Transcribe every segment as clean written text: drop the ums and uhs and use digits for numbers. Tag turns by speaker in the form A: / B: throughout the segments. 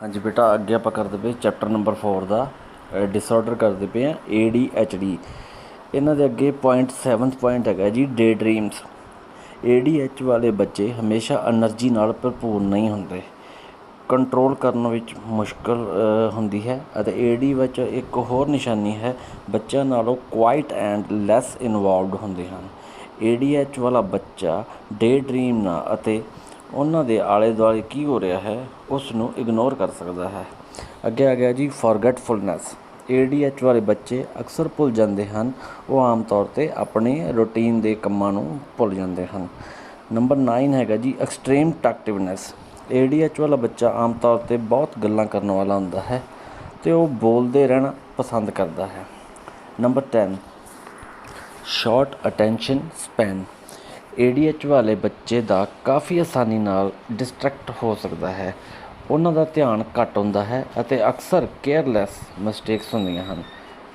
A: हाँ जी बेटा, अगे आप करते पे चैप्टर नंबर 4 का डिसऑर्डर करते पे हैं ADHD। इन्हों के अगे पॉइंट 7th पॉइंट है जी डे ड्रीम्स। ADH वाले बच्चे हमेशा एनर्जी नाल भरपूर नहीं होंगे, कंट्रोल करने विच मुश्किल होंदी है। AD विच एक होर निशानी है, बच्चों नालों क्वाइट एंड लैस इनवॉल्वड होंदे हैं। ADH वाला बच्चा डे ड्रीम ना उन्हों के आले दुआले की हो रहा है उसनों इग्नोर कर सकता है। अगे आ गया जी फॉरगेटफुलनैस। ADH वाले बच्चे अक्सर भुल जाते हैं, वो आम तौर पर अपने रूटीन के कामों नूं भुल जाते हैं। नंबर 9 है जी एक्सट्रीम टॉकटिवनैस। ADH वाला बच्चा आम तौर पर बहुत गल्लां करने वाला होंदा है तो वह बोलते रहना पसंद करता है। Number 10 short attention span. ADH वाले बच्चे का काफ़ी आसानी नाल डिस्ट्रैक्ट हो सकता है, उन्हों का ध्यान घट होंदा है अते अक्सर केयरलैस मिसटेक्स होंदियां हन।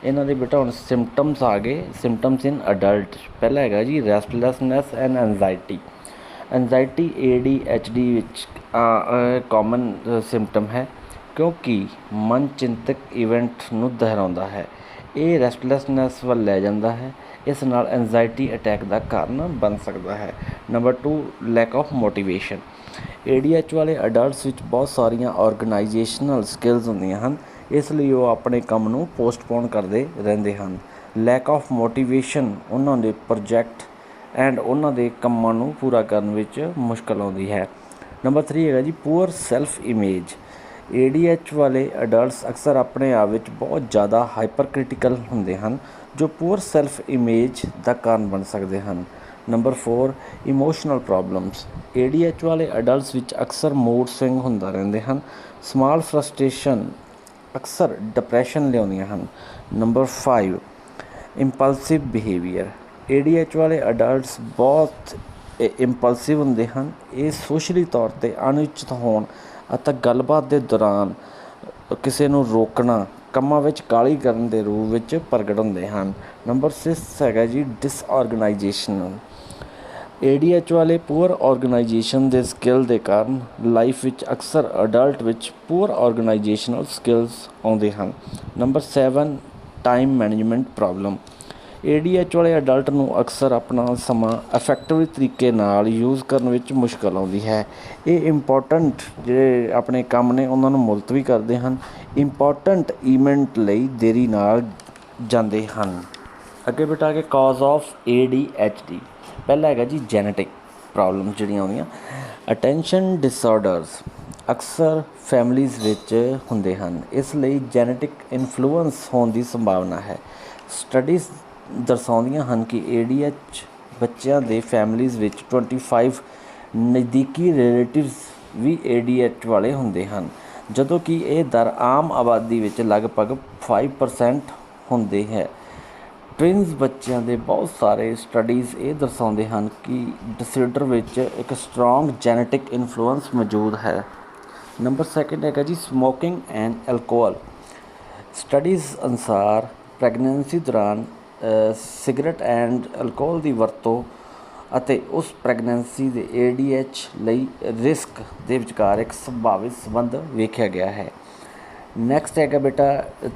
A: इन्हां दे बेटा हुण सिम्पटम्स आ गए, सिम्पटम्स इन अडल्ट। पहला है जी restlessness and anxiety. Anxiety ADHD which common symptom है क्योंकि मन चिंतक इवेंट नूं दोहराउंदा है। ये रैस्टलैसनैस वल लै जांदा है, इस नाल एनजाइटी अटैक का कारण बन सकता है। Number 2 lack of motivation. ADH वाले अडल्ट विच बहुत सारिया ऑर्गेनाइजेशनल स्किल्स होंदियां हन, इसलिए वो अपने काम नूं पोस्टपोन करते रहंदे हन। लैक ऑफ मोटिवेशन उन्हों दे प्रोजैक्ट एंड उन्हों दे कामां नूं पूरा करन विच मुश्किल आउंदी है। नंबर 3 है जी पुअर सैल्फ इमेज। ADH वाले अडल्ट अक्सर अपने आप विच बहुत ज़्यादा हाइपर क्रिटिकल होंदे हन, जो पुअर सैल्फ इमेज का कारण बन सकते हैं। Number 4 emotional problems. ADH वाले अडल्ट विच अक्सर मूड स्विंग होंदा रहंदे हन, स्मॉल फ्रस्ट्रेशन अक्सर डिप्रैशन लियाउंदियां हन। Number 5 impulsive behaviour. ADH वाले अडल्ट बहुत इंपल्सिव होंदे हन, ये सोशली तौर पर अनुचित होण ਅਤੇ ਗੱਲਬਾਤ ਦੇ ਦੌਰਾਨ ਕਿਸੇ ਨੂੰ ਰੋਕਣਾ ਕੰਮਾਂ ਵਿੱਚ ਕਾਹਲੀ ਕਰਨ ਦੇ ਰੂਪ ਵਿੱਚ ਪ੍ਰਗਟ ਹੁੰਦੇ ਹਨ। ਨੰਬਰ 6 ਹੈਗਾ ਜੀ ਡਿਸਆਰਗਨਾਈਜੇਸ਼ਨ। ADH ਵਾਲੇ ਪੂਅਰ ਆਰਗੇਨਾਈਜੇਸ਼ਨ ਦੇ ਸਕਿੱਲ ਦੇ ਕਾਰਨ ਲਾਈਫ ਵਿੱਚ ਅਕਸਰ ਅਡਲਟ ਵਿੱਚ ਪੂਅਰ ਆਰਗੇਨਾਈਜੇਸ਼ਨਲ ਸਕਿੱਲਸ ਆਉਂਦੇ ਹਨ। Number 7 time management problem. ADH ਵਾਲੇ ਅਡਲਟ ਨੂੰ ਅਕਸਰ ਆਪਣਾ ਸਮਾਂ ਇਫੈਕਟਿਵ ਤਰੀਕੇ ਨਾਲ ਯੂਜ਼ ਕਰਨ ਵਿੱਚ ਮੁਸ਼ਕਲ ਆਉਂਦੀ ਹੈ। ਇਹ ਇੰਪੋਰਟੈਂਟ ਜਿਹੜੇ ਆਪਣੇ ਕੰਮ ਨੇ ਉਹਨਾਂ ਨੂੰ ਮੁਲਤਵੀ ਕਰਦੇ ਹਨ, ਇੰਪੋਰਟੈਂਟ ਈਵੈਂਟ ਲਈ ਦੇਰੀ ਨਾਲ ਜਾਂਦੇ ਹਨ। ਅੱਗੇ ਬੇਟਾ ਆ ਕੇ ਕਾਜ਼ ਆਫ ADHD। ਪਹਿਲਾ ਹੈਗਾ ਜੀ ਜੈਨੇਟਿਕ ਪ੍ਰੋਬਲਮ ਜਿਹੜੀਆਂ ਆਉਂਦੀਆਂ। ਅਟੈਂਸ਼ਨ ਡਿਸਆਰਡਰਸ ਅਕਸਰ ਫੈਮਲੀਜ਼ ਵਿੱਚ ਹੁੰਦੇ ਹਨ, ਇਸ ਲਈ ਜੈਨੇਟਿਕ ਇਨਫਲੂਐਂਸ ਹੋਣ ਦੀ ਸੰਭਾਵਨਾ ਹੈ। ਸਟੱਡੀਜ਼ ਦਰਸਾਉਂਦੀਆਂ ਹਨ ਕਿ ADH ਬੱਚਿਆਂ ਦੇ ਫੈਮਲੀਜ਼ ਵਿੱਚ 25 ਨਜ਼ਦੀਕੀ ਰਿਲੇਟਿਵਸ ਵੀ ADH ਵਾਲੇ ਹੁੰਦੇ ਹਨ, ਜਦੋਂ ਕਿ ਇਹ ਦਰ ਆਮ ਆਬਾਦੀ ਵਿੱਚ ਲਗਭਗ 5% ਹੁੰਦੇ ਹੈ। ਟਵਿਨਸ ਬੱਚਿਆਂ ਦੇ ਬਹੁਤ ਸਾਰੇ ਸਟੱਡੀਜ਼ ਇਹ ਦਰਸਾਉਂਦੇ ਹਨ ਕਿ ਡਿਸਆਰਡਰ ਵਿੱਚ ਇੱਕ ਸਟਰੋਂਗ ਜੈਨੇਟਿਕ ਇਨਫਲੂਐਂਸ ਮੌਜੂਦ ਹੈ। ਨੰਬਰ 2 ਹੈਗਾ ਜੀ ਸਮੋਕਿੰਗ ਐਂਡ ਐਲਕੋਹਲ। ਸਟੱਡੀਜ਼ ਅਨੁਸਾਰ ਪ੍ਰੈਗਨੈਂਸੀ ਦੌਰਾਨ ਸਿਗਰਟ ਐਂਡ ਅਲਕੋਹਲ ਦੀ ਵਰਤੋਂ ਅਤੇ ਉਸ ਪ੍ਰੈਗਨੈਂਸੀ ਦੇ ADH ਲਈ ਰਿਸਕ ਦੇ ਵਿਚਕਾਰ ਇੱਕ ਸੰਭਾਵਿਤ ਸੰਬੰਧ ਵੇਖਿਆ ਗਿਆ ਹੈ। ਨੈਕਸਟ ਹੈਗਾ ਬੇਟਾ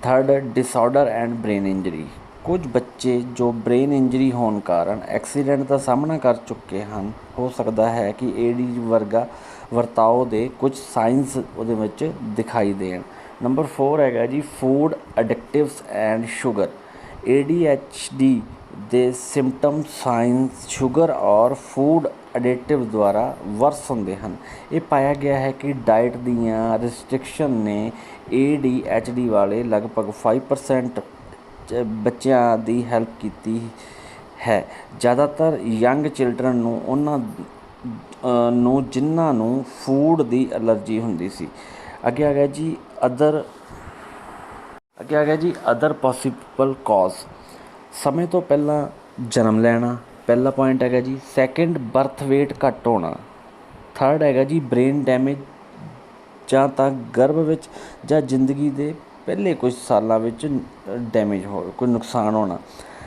A: 3 ਡਿਸਆਰਡਰ ਐਂਡ ਬ੍ਰੇਨ ਇੰਜਰੀ। ਕੁਝ ਬੱਚੇ ਜੋ ਬ੍ਰੇਨ ਇੰਜਰੀ ਹੋਣ ਕਾਰਨ ਐਕਸੀਡੈਂਟ ਦਾ ਸਾਹਮਣਾ ਕਰ ਚੁੱਕੇ ਹਨ, ਹੋ ਸਕਦਾ ਹੈ ਕਿ AD ਵਰਗਾ ਵਰਤਾਓ ਦੇ ਕੁਝ ਸਾਇੰਸ ਉਹਦੇ ਵਿੱਚ ਦਿਖਾਈ ਦੇਣ। ਨੰਬਰ 4 ਹੈਗਾ ਜੀ ਫੂਡ ਐਡਿਕਟਿਵਸ ਐਂਡ ਸ਼ੂਗਰ। ADHD ਦੇ ਸਿਮਟਮ ਸਾਇੰਸ ਸ਼ੂਗਰ ਔਰ ਫੂਡ ਐਡਿਟਿਵ ਦੁਆਰਾ ਵਰਸ ਹੁੰਦੇ ਹਨ। ਇਹ ਪਾਇਆ ਗਿਆ ਹੈ ਕਿ ਡਾਈਟ ਦੀਆਂ ਰਿਸਟ੍ਰਿਕਸ਼ਨ ਨੇ ADHD ਵਾਲੇ ਲਗਭਗ 5% ਬੱਚਿਆਂ ਦੀ ਹੈਲਪ ਕੀਤੀ ਹੈ। ਜ਼ਿਆਦਾਤਰ ਯੰਗ ਚਿਲਡਰਨ ਨੂੰ ਉਹਨਾਂ ਨੂੰ ਜਿਨ੍ਹਾਂ ਨੂੰ ਫੂਡ ਦੀ ਐਲਰਜੀ ਹੁੰਦੀ ਸੀ। ਅੱਗੇ ਆ ਗਿਆ ਜੀ ਅਦਰ ਪੋਸੀਬਲ ਕੌਜ਼। ਸਮੇਂ ਤੋਂ ਪਹਿਲਾਂ ਜਨਮ ਲੈਣਾ ਪਹਿਲਾ ਪੁਆਇੰਟ ਹੈਗਾ ਜੀ। ਸੈਕਿੰਡ ਬਰਥ ਵੇਟ ਘੱਟ ਹੋਣਾ। ਥਰਡ ਹੈਗਾ ਜੀ ਬ੍ਰੇਨ ਡੈਮੇਜ, ਜਾਂ ਤਾਂ ਗਰਭ ਵਿੱਚ ਜਾਂ ਜ਼ਿੰਦਗੀ ਦੇ ਪਹਿਲੇ ਕੁਝ ਸਾਲਾਂ ਵਿੱਚ ਡੈਮੇਜ ਹੋ ਕੋਈ ਨੁਕਸਾਨ ਹੋਣਾ।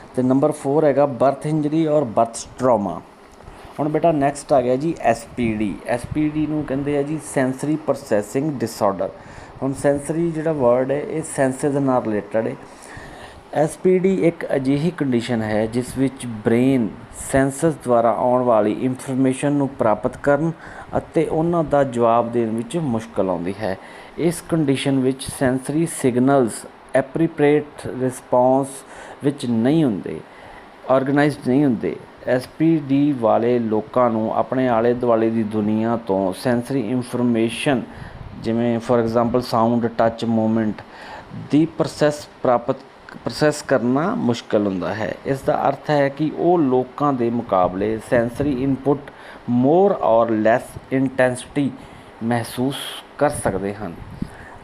A: ਅਤੇ ਨੰਬਰ 4 ਹੈਗਾ ਬਰਥ ਇੰਜਰੀ ਔਰ ਬਰਥ ਟਰੋਮਾ। ਹੁਣ ਬੇਟਾ ਨੈਕਸਟ ਆ ਗਿਆ ਜੀ SPD। SPD ਨੂੰ ਕਹਿੰਦੇ ਆ ਜੀ ਸੈਂਸਰੀ ਪ੍ਰੋਸੈਸਿੰਗ ਡਿਸਆਰਡਰ। ਹੁਣ ਸੈਂਸਰੀ ਜਿਹੜਾ ਵਰਡ ਹੈ ਇਹ ਸੈਂਸਿਸ ਨਾਲ ਰਿਲੇਟਡ ਹੈ। SPD ਇੱਕ ਅਜਿਹੀ ਕੰਡੀਸ਼ਨ ਹੈ ਜਿਸ ਵਿੱਚ ਬ੍ਰੇਨ ਸੈਂਸਸ ਦੁਆਰਾ ਆਉਣ ਵਾਲੀ ਇਨਫੋਰਮੇਸ਼ਨ ਨੂੰ ਪ੍ਰਾਪਤ ਕਰਨ ਅਤੇ ਉਹਨਾਂ ਦਾ ਜਵਾਬ ਦੇਣ ਵਿੱਚ ਮੁਸ਼ਕਲ ਆਉਂਦੀ ਹੈ। ਇਸ ਕੰਡੀਸ਼ਨ ਵਿੱਚ ਸੈਂਸਰੀ ਸਿਗਨਲਸ ਐਪਰੀਪ੍ਰੇਟ ਰਿਸਪੌਂਸ ਵਿੱਚ ਨਹੀਂ ਹੁੰਦੇ, ਆਰਗੇਨਾਈਜ਼ਡ ਨਹੀਂ ਹੁੰਦੇ। SPD ਵਾਲੇ ਲੋਕਾਂ ਨੂੰ ਆਪਣੇ ਆਲੇ ਦੁਆਲੇ ਦੀ ਦੁਨੀਆ ਤੋਂ ਸੈਂਸਰੀ ਇਨਫੋਰਮੇਸ਼ਨ ਜਿਵੇਂ for example sound, touch, movement the process ਕਰਨਾ ਮੁਸ਼ਕਲ ਹੁੰਦਾ ਹੈ। ਇਸ ਦਾ ਅਰਥ ਹੈ ਕਿ ਉਹ ਲੋਕਾਂ ਦੇ ਮੁਕਾਬਲੇ ਸੈਂਸਰੀ ਇਨਪੁਟ ਮੋਰ ਔਰ ਲੈਸ ਇੰਟੈਂਸਿਟੀ ਮਹਿਸੂਸ ਕਰ ਸਕਦੇ ਹਨ।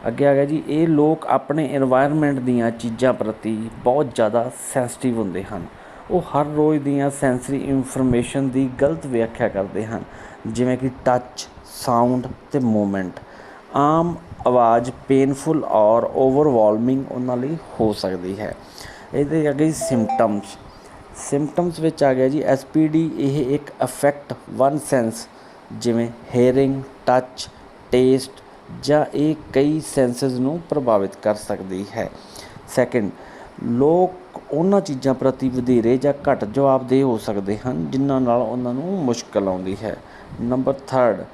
A: ਅੱਗੇ ਆ ਗਿਆ ਜੀ, ਇਹ ਲੋਕ ਆਪਣੇ ਇਨਵਾਇਰਮੈਂਟ ਦੀਆਂ ਚੀਜ਼ਾਂ ਪ੍ਰਤੀ ਬਹੁਤ ਜ਼ਿਆਦਾ ਸੈਂਸਿਟਿਵ ਹੁੰਦੇ ਹਨ। ਉਹ ਹਰ ਰੋਜ਼ ਦੀਆਂ ਸੈਂਸਰੀ ਇਨਫੋਰਮੇਸ਼ਨ ਦੀ ਗਲਤ ਵਿਆਖਿਆ ਕਰਦੇ ਹਨ, ਜਿਵੇਂ ਕਿ ਟੱਚ, ਸਾਊਂਡ ਅਤੇ ਮੂਵਮੈਂਟ। ਆਮ ਆਵਾਜ਼ ਪੇਨਫੁਲ ਔਰ ਓਵਰਵਾਲਮਿੰਗ ਉਹਨਾਂ ਲਈ ਹੋ ਸਕਦੀ ਹੈ। ਇਹਦੇ ਅੱਗੇ ਸਿੰਪਟਮਸ ਵਿੱਚ ਆ ਗਿਆ ਜੀ SPD ਇਹ ਇੱਕ ਅਫੈਕਟ ਵਨ ਸੈਂਸ ਜਿਵੇਂ ਹੇਅਰਿੰਗ, ਟੱਚ, ਟੇਸਟ ਜਾਂ ਇਹ ਕਈ ਸੈਂਸਸ ਨੂੰ ਪ੍ਰਭਾਵਿਤ ਕਰ ਸਕਦੀ ਹੈ। ਸੈਕਿੰਡ, ਲੋਕ ਉਹਨਾਂ ਚੀਜ਼ਾਂ ਪ੍ਰਤੀ ਵਧੇਰੇ ਜਾਂ ਘੱਟ ਜਵਾਬਦੇਹ ਹੋ ਸਕਦੇ ਹਨ ਜਿਨ੍ਹਾਂ ਨਾਲ ਉਹਨਾਂ ਨੂੰ ਮੁਸ਼ਕਲ ਆਉਂਦੀ ਹੈ। ਨੰਬਰ ਥਰਡ,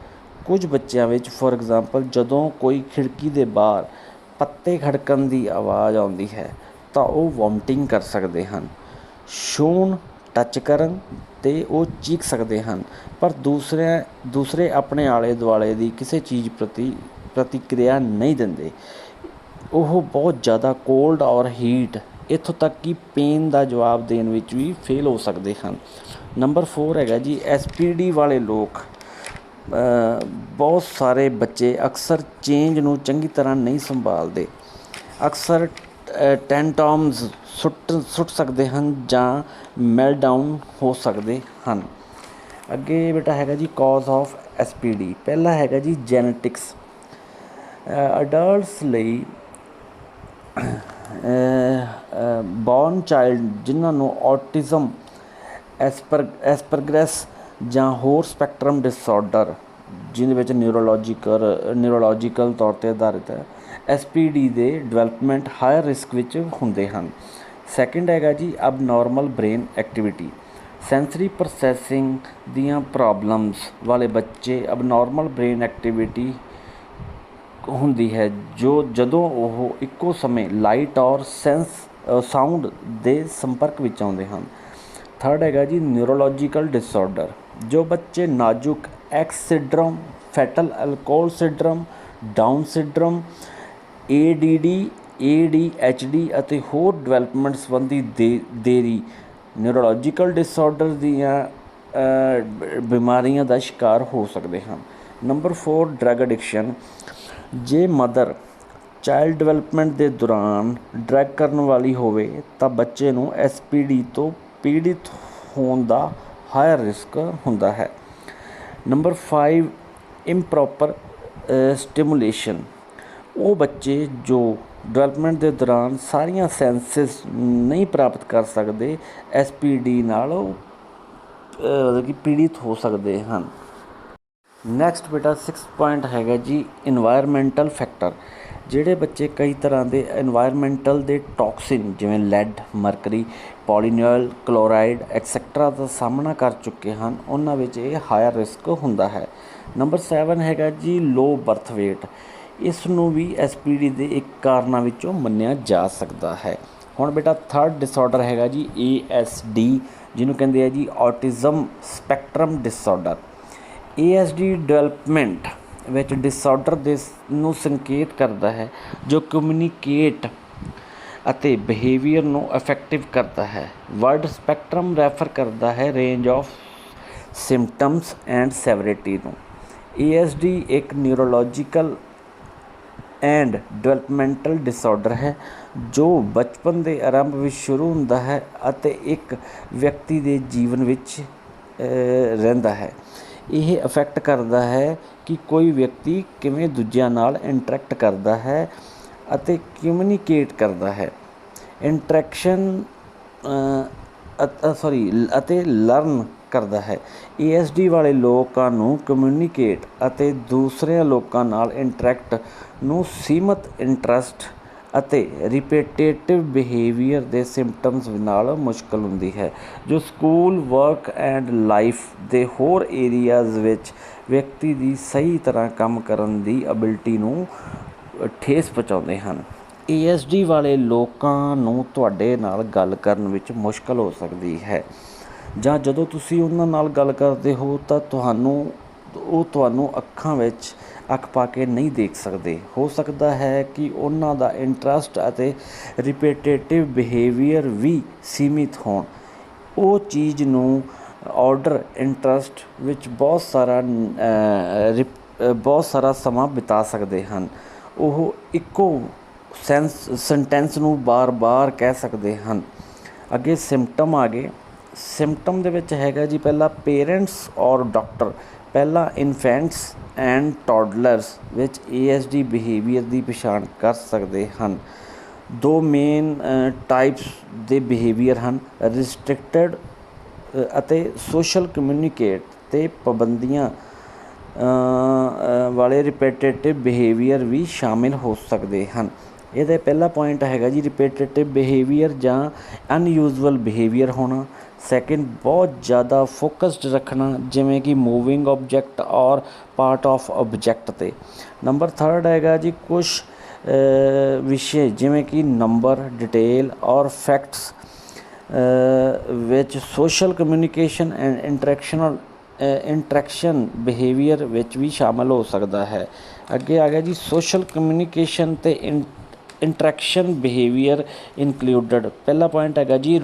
A: ਕੁਝ ਬੱਚਿਆਂ ਵਿੱਚ ਫੋਰ ਐਗਜ਼ਾਮਪਲ ਜਦੋਂ ਕੋਈ ਖਿੜਕੀ ਦੇ ਬਾਹਰ ਪੱਤੇ ਖੜਕਣ ਦੀ ਆਵਾਜ਼ ਆਉਂਦੀ ਹੈ ਤਾਂ ਉਹ ਵੋਮਟਿੰਗ ਕਰ ਸਕਦੇ ਹਨ। ਛੂਹਣ, ਟੱਚ ਕਰਨ 'ਤੇ ਉਹ ਚੀਖ ਸਕਦੇ ਹਨ, ਪਰ ਦੂਸਰੇ ਆਪਣੇ ਆਲੇ ਦੁਆਲੇ ਦੀ ਕਿਸੇ ਚੀਜ਼ ਪ੍ਰਤੀ ਪ੍ਰਤੀਕਿਰਿਆ ਨਹੀਂ ਦਿੰਦੇ। ਉਹ ਬਹੁਤ ਜ਼ਿਆਦਾ ਕੋਲਡ ਔਰ ਹੀਟ, ਇੱਥੋਂ ਤੱਕ ਕਿ ਪੇਨ ਦਾ ਜਵਾਬ ਦੇਣ ਵਿੱਚ ਵੀ ਫੇਲ ਹੋ ਸਕਦੇ ਹਨ। ਨੰਬਰ 4 ਹੈਗਾ ਜੀ SPD ਵਾਲੇ ਲੋਕ ਬਹੁਤ ਸਾਰੇ ਬੱਚੇ ਅਕਸਰ ਚੇਂਜ ਨੂੰ ਚੰਗੀ ਤਰ੍ਹਾਂ ਨਹੀਂ ਸੰਭਾਲਦੇ, ਅਕਸਰ ਟੈਂਟਰਮਸ ਸੁੱਟ ਸਕਦੇ ਹਨ ਜਾਂ ਮੈਲਟਡਾਊਨ ਹੋ ਸਕਦੇ ਹਨ। ਅੱਗੇ ਬੇਟਾ ਹੈਗਾ ਜੀ ਕਾਜ਼ ਆਫ SPD। ਪਹਿਲਾ ਹੈਗਾ ਜੀ ਜੈਨੇਟਿਕਸ। ਅਡਲਟਸ ਲਈ ਬੌਰਨ ਚਾਈਲਡ ਜਿਨ੍ਹਾਂ ਨੂੰ ਔਟਿਜ਼ਮ, ਐਸਪਰਗਰਸ ਜਾਂ ਹੋਰ ਸਪੈਕਟਰਮ ਡਿਸਆਰਡਰ ਜਿਹਦੇ ਵਿੱਚ ਨਿਊਰੋਲੋਜੀਕਲ ਤੌਰ 'ਤੇ ਆਧਾਰਿਤ ਹੈ, SPD ਦੇ ਡਿਵੈਲਪਮੈਂਟ ਹਾਇਰ ਰਿਸਕ ਵਿੱਚ ਹੁੰਦੇ ਹਨ। ਸੈਕਿੰਡ ਹੈਗਾ ਜੀ ਅਬਨੋਰਮਲ ਬ੍ਰੇਨ ਐਕਟੀਵਿਟੀ। ਸੈਂਸਰੀ ਪ੍ਰੋਸੈਸਿੰਗ ਦੀਆਂ ਪ੍ਰੋਬਲਮਸ ਵਾਲੇ ਬੱਚੇ ਅਬਨੋਰਮਲ ਬ੍ਰੇਨ ਐਕਟੀਵਿਟੀ ਹੁੰਦੀ ਹੈ ਜਦੋਂ ਉਹ ਇੱਕੋ ਸਮੇਂ ਲਾਈਟ ਔਰ ਸਾਊਂਡ ਦੇ ਸੰਪਰਕ ਵਿੱਚ ਆਉਂਦੇ ਹਨ। ਥਰਡ ਹੈਗਾ ਜੀ ਨਿਊਰੋਲੋਜੀਕਲ ਡਿਸਆਰਡਰ। ਜੋ ਬੱਚੇ ਨਾਜ਼ੁਕ X syndrome, fetal alcohol syndrome, Down syndrome, ADHD ਅਤੇ ਹੋਰ ਡਿਵੈਲਪਮੈਂਟ ਸੰਬੰਧੀ ਦੇਰੀ ਨਿਊਰੋਲੋਜੀਕਲ ਡਿਸਆਰਡਰ ਦੀਆਂ ਬਿਮਾਰੀਆਂ ਦਾ ਸ਼ਿਕਾਰ ਹੋ ਸਕਦੇ ਹਨ। Number 4 drug addiction. ਜੇ ਮਦਰ ਚਾਈਲਡ ਡਿਵੈਲਪਮੈਂਟ ਦੇ ਦੌਰਾਨ ਡਰੱਗ ਕਰਨ ਵਾਲੀ ਹੋਵੇ ਤਾਂ ਬੱਚੇ ਨੂੰ SPD ਤੋਂ ਪੀੜਿਤ ਹੋਣ ਦਾ ਹਾਇਰ ਰਿਸਕ ਹੁੰਦਾ ਹੈ। ਨੰਬਰ 5 ਇੰਪਰੋਪਰ ਸਟਿਮੂਲੇਸ਼ਨ। ਉਹ ਬੱਚੇ ਜੋ ਡਿਵੈਲਪਮੈਂਟ ਦੇ ਦੌਰਾਨ ਸਾਰੀਆਂ ਸੈਂਸਿਸ ਨਹੀਂ ਪ੍ਰਾਪਤ ਕਰ ਸਕਦੇ, SPD ਨਾਲ ਮਤਲਬ ਕਿ ਪੀੜਿਤ ਹੋ ਸਕਦੇ ਹਨ। ਨੈਕਸਟ ਬੇਟਾ 6 ਪੁਆਇੰਟ ਹੈਗਾ ਜੀ ਇਨਵਾਇਰਮੈਂਟਲ ਫੈਕਟਰ। ਜਿਹੜੇ ਬੱਚੇ ਕਈ ਤਰ੍ਹਾਂ ਦੇ ਇਨਵਾਇਰਮੈਂਟਲ ਦੇ ਟੌਕਸਿਨ ਜਿਵੇਂ ਲੈਡ, ਮਰਕਰੀ, ਪੋਲੀਨੋਇਲ ਕਲੋਰਾਈਡ ਐਕਸੈਟਰਾ ਦਾ ਸਾਹਮਣਾ ਕਰ ਚੁੱਕੇ ਹਨ, ਉਹਨਾਂ ਵਿੱਚ ਇਹ ਹਾਇਰ ਰਿਸਕ ਹੁੰਦਾ ਹੈ। ਨੰਬਰ 7 ਹੈਗਾ ਜੀ ਲੋ ਬਰਥ ਵੇਟ। ਇਸ ਨੂੰ ਵੀ SPD ਦੇ ਇੱਕ ਕਾਰਨਾਂ ਵਿੱਚੋਂ ਮੰਨਿਆ ਜਾ ਸਕਦਾ ਹੈ। ਹੁਣ ਬੇਟਾ ਥਰਡ ਡਿਸਆਰਡਰ ਹੈਗਾ ਜੀ ASD, ਜਿਹਨੂੰ ਕਹਿੰਦੇ ਆ ਜੀ autism spectrum disorder. ASD development ਵਿੱਚ ਡਿਸਆਰਡਰ ਨੂੰ ਸੰਕੇਤ ਕਰਦਾ ਹੈ ਜੋ ਕਮਿਊਨੀਕੇਟ ਅਤੇ ਬਿਹੇਵੀਅਰ ਨੂੰ ਅਫੈਕਟਿਵ ਕਰਦਾ ਹੈ। ਵਰਡ ਸਪੈਕਟਰਮ ਰੈਫਰ ਕਰਦਾ ਹੈ ਰੇਂਜ ਆਫ ਸਿੰਪਟਮਸ ਐਂਡ ਸੈਵਰਿਟੀ ਨੂੰ। ASD ਇੱਕ ਨਿਊਰੋਲੋਜੀਕਲ ਐਂਡ ਡਿਵੈਲਪਮੈਂਟਲ ਡਿਸਆਰਡਰ ਹੈ ਜੋ ਬਚਪਨ ਦੇ ਆਰੰਭ ਵਿੱਚ ਸ਼ੁਰੂ ਹੁੰਦਾ ਹੈ ਅਤੇ ਇੱਕ ਵਿਅਕਤੀ ਦੇ ਜੀਵਨ ਵਿੱਚ ਰਹਿੰਦਾ ਹੈ। ਇਹ ਅਫੈਕਟ ਕਰਦਾ ਹੈ ਕਿ ਕੋਈ ਵਿਅਕਤੀ ਕਿਵੇਂ ਦੂਜਿਆਂ ਨਾਲ ਇੰਟਰੈਕਟ ਕਰਦਾ ਹੈ ਅਤੇ ਕਮਿਊਨੀਕੇਟ ਕਰਦਾ ਹੈ। ਅਤੇ ਲਰਨ ਕਰਦਾ ਹੈ। ASD ਵਾਲੇ ਲੋਕਾਂ ਨੂੰ ਕਮਿਊਨੀਕੇਟ ਅਤੇ ਦੂਸਰਿਆਂ ਲੋਕਾਂ ਨਾਲ ਇੰਟਰੈਕਟ ਨੂੰ ਸੀਮਤ ਇੰਟਰਸਟ ਅਤੇ ਰਿਪੀਟੇਟਿਵ ਬਿਹੇਵੀਅਰ ਦੇ ਸਿੰਪਟਮਸ ਨਾਲ ਮੁਸ਼ਕਲ ਹੁੰਦੀ ਹੈ, ਜੋ ਸਕੂਲ, ਵਰਕ ਐਂਡ ਲਾਈਫ ਦੇ ਹੋਰ ਏਰੀਆਜ਼ ਵਿੱਚ ਵਿਅਕਤੀ ਦੀ ਸਹੀ ਤਰ੍ਹਾਂ ਕੰਮ ਕਰਨ ਦੀ ਐਬਿਲਿਟੀ ਨੂੰ ਠੇਸ ਪਹੁੰਚਾਉਂਦੇ ਹਨ। ASD ਵਾਲੇ ਲੋਕਾਂ ਨੂੰ ਤੁਹਾਡੇ ਨਾਲ ਗੱਲ ਕਰਨ ਵਿੱਚ ਮੁਸ਼ਕਲ ਹੋ ਸਕਦੀ ਹੈ, ਜਾਂ ਜਦੋਂ ਤੁਸੀਂ ਉਹਨਾਂ ਨਾਲ ਗੱਲ ਕਰਦੇ ਹੋ ਤਾਂ ਤੁਹਾਨੂੰ ਅੱਖਾਂ ਵਿੱਚ ਅੱਖ ਪਾ ਕੇ ਨਹੀਂ ਦੇਖ ਸਕਦੇ। ਹੋ ਸਕਦਾ ਹੈ ਕਿ ਉਹਨਾਂ ਦਾ ਇੰਟਰਸਟ ਅਤੇ ਰਿਪੀਟੇਟਿਵ ਬਿਹੇਵੀਅਰ ਵੀ ਸੀਮਿਤ ਹੋਣ। ਉਹ ਚੀਜ਼ ਨੂੰ ਆਰਡਰ ਇੰਟਰਸਟ ਵਿੱਚ ਬਹੁਤ ਸਾਰਾ ਸਮਾਂ ਬਿਤਾ ਸਕਦੇ ਹਨ। ਉਹ ਇੱਕੋ ਸੈਂਟੈਂਸ ਨੂੰ ਬਾਰ-ਬਾਰ ਕਹਿ ਸਕਦੇ ਹਨ। ਅੱਗੇ ਸਿੰਪਟਮ ਆ ਗਏ। ਸਿੰਪਟਮ ਦੇ ਵਿੱਚ ਹੈਗਾ ਜੀ ਪਹਿਲਾ ਪੇਰੈਂਟਸ ਔਰ ਡਾਕਟਰ। ਪਹਿਲਾ ਇਨਫੈਂਟਸ ਐਂਡ ਟੌਡਲਰਸ ਵਿੱਚ ASD ਬਿਹੇਵੀਅਰ ਦੀ ਪਛਾਣ ਕਰ ਸਕਦੇ ਹਨ। ਦੋ ਮੇਨ ਟਾਈਪਸ ਦੇ ਬਿਹੇਵੀਅਰ ਹਨ, ਰਿਸਟ੍ਰਿਕਟਡ ਅਤੇ ਸੋਸ਼ਲ ਕਮਿਊਨੀਕੇਟ ਅਤੇ ਪਾਬੰਦੀਆਂ ਵਾਲੇ ਰਿਪੀਟੇਟਿਵ ਬਿਹੇਵੀਅਰ ਵੀ ਸ਼ਾਮਿਲ ਹੋ ਸਕਦੇ ਹਨ। ਇਹਦਾ ਪਹਿਲਾ ਪੁਆਇੰਟ ਹੈਗਾ ਜੀ ਰਿਪੀਟੇਟਿਵ ਬਿਹੇਵੀਅਰ ਜਾਂ ਅਨਯੂਜ਼ੂਅਲ ਬਿਹੇਵੀਅਰ ਹੋਣਾ। ਸੈਕਿੰਡ, ਬਹੁਤ ਜ਼ਿਆਦਾ ਫੋਕਸਡ ਰੱਖਣਾ, ਜਿਵੇਂ ਕਿ ਮੂਵਿੰਗ ਆਬਜੈਕਟ ਔਰ ਪਾਰਟ ਆਫ ਆਬਜੈਕਟ 'ਤੇ। ਨੰਬਰ ਥਰਡ ਹੈਗਾ ਜੀ ਕੁਛ ਵਿਸ਼ੇ ਜਿਵੇਂ ਕਿ ਨੰਬਰ, ਡਿਟੇਲ ਔਰ ਫੈਕਟਸ ਵਿੱਚ social communication and interaction behaviour ਵਿੱਚ ਵੀ ਸ਼ਾਮਿਲ ਹੋ ਸਕਦਾ ਹੈ। ਅੱਗੇ ਆ ਗਿਆ ਜੀ ਸੋਸ਼ਲ ਕਮਿਊਨੀਕੇਸ਼ਨ ਅਤੇ ਇੰਟਰੈਕਸ਼ਨ ਬਿਹੇਵੀਅਰ ਇਨਕਲੂਡਡ। ਪਹਿਲਾ ਪੁਆਇੰਟ ਹੈਗਾ ਜੀ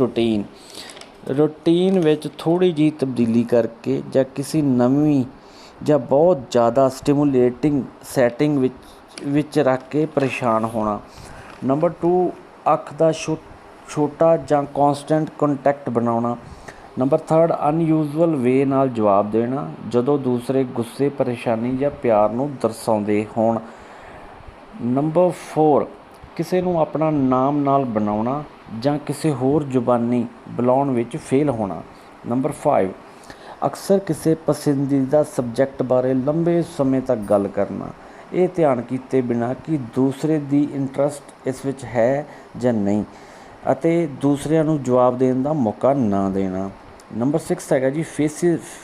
A: ਰੂਟੀਨ ਵਿੱਚ ਥੋੜ੍ਹੀ ਜਿਹੀ ਤਬਦੀਲੀ ਕਰਕੇ ਜਾਂ ਕਿਸੇ ਨਵੀਂ ਜਾਂ ਬਹੁਤ ਜ਼ਿਆਦਾ ਸਟਿਮੂਲੇਟਿੰਗ ਸੈਟਿੰਗ ਵਿੱਚ ਰੱਖ ਕੇ ਪਰੇਸ਼ਾਨ ਹੋਣਾ। ਨੰਬਰ 2, ਅੱਖ ਦਾ ਛੋਟਾ ਜਾਂ ਕੌਨਸਟੈਂਟ ਕੰਟੈਕਟ ਬਣਾਉਣਾ। ਨੰਬਰ ਥਰਡ, ਅਨਯੂਜ਼ੂਅਲ ਵੇ ਨਾਲ ਜਵਾਬ ਦੇਣਾ ਜਦੋਂ ਦੂਸਰੇ ਗੁੱਸੇ, ਪਰੇਸ਼ਾਨੀ ਜਾਂ ਪਿਆਰ ਨੂੰ ਦਰਸਾਉਂਦੇ ਹੋਣ। ਨੰਬਰ 4, ਕਿਸੇ ਨੂੰ ਆਪਣਾ ਨਾਮ ਨਾਲ ਬਣਾਉਣਾ ਜਾਂ ਕਿਸੇ ਹੋਰ ਜ਼ੁਬਾਨੀ ਬੁਲਾਉਣ ਵਿੱਚ ਫੇਲ ਹੋਣਾ। ਨੰਬਰ 5, ਅਕਸਰ ਕਿਸੇ ਪਸੰਦੀਦਾ ਸਬਜੈਕਟ ਬਾਰੇ ਲੰਬੇ ਸਮੇਂ ਤੱਕ ਗੱਲ ਕਰਨਾ, ਇਹ ਧਿਆਨ ਕੀਤੇ ਬਿਨਾਂ ਕਿ ਦੂਸਰੇ ਦੀ ਇੰਟਰਸਟ ਇਸ ਵਿੱਚ ਹੈ ਜਾਂ ਨਹੀਂ, ਅਤੇ ਦੂਸਰਿਆਂ ਨੂੰ ਜਵਾਬ ਦੇਣ ਦਾ ਮੌਕਾ ਨਾ ਦੇਣਾ। ਨੰਬਰ 6 ਹੈਗਾ ਜੀ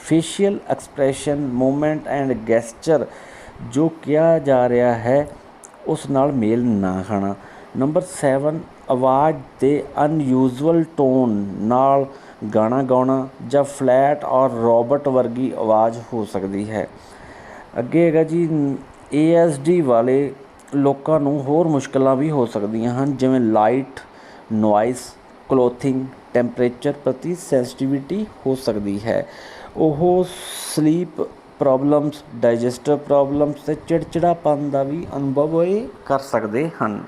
A: ਫੇਸ਼ੀਅਲ ਐਕਸਪ੍ਰੈਸ਼ਨ, ਮੂਵਮੈਂਟ ਐਂਡ ਗੈਸਚਰ ਜੋ ਕਿਹਾ ਜਾ ਰਿਹਾ ਹੈ ਉਸ ਨਾਲ ਮੇਲ ਨਾ ਖਾਣਾ। ਨੰਬਰ 7, ਆਵਾਜ਼ ਦੇ ਅਨਯੂਜ਼ੂਅਲ ਟੋਨ ਨਾਲ ਗਾਣਾ ਗਾਉਣਾ ਜਾਂ ਫਲੈਟ ਔਰ ਰੋਬਟ ਵਰਗੀ ਆਵਾਜ਼ ਹੋ ਸਕਦੀ ਹੈ। ਅੱਗੇ ਹੈਗਾ ਜੀ ASD ਵਾਲੇ ਲੋਕਾਂ ਨੂੰ ਹੋਰ ਮੁਸ਼ਕਲਾਂ ਵੀ ਹੋ ਸਕਦੀਆਂ ਹਨ, ਜਿਵੇਂ ਲਾਈਟ, ਨੋਇਸ, ਕਲੋਥਿੰਗ, ਟੈਂਪਰੇਚਰ ਪ੍ਰਤੀ ਸੈਂਸਿਟੀਵਿਟੀ ਹੋ ਸਕਦੀ ਹੈ। ਉਹ ਸਲੀਪ ਪ੍ਰੋਬਲਮਸ, ਡਾਈਜੈਸਟਿਵ ਪ੍ਰੋਬਲਮਸ ਅਤੇ ਚਿੜਚਿੜਾਪਨ ਦਾ ਵੀ ਅਨੁਭਵ ਕਰ ਸਕਦੇ ਹਨ।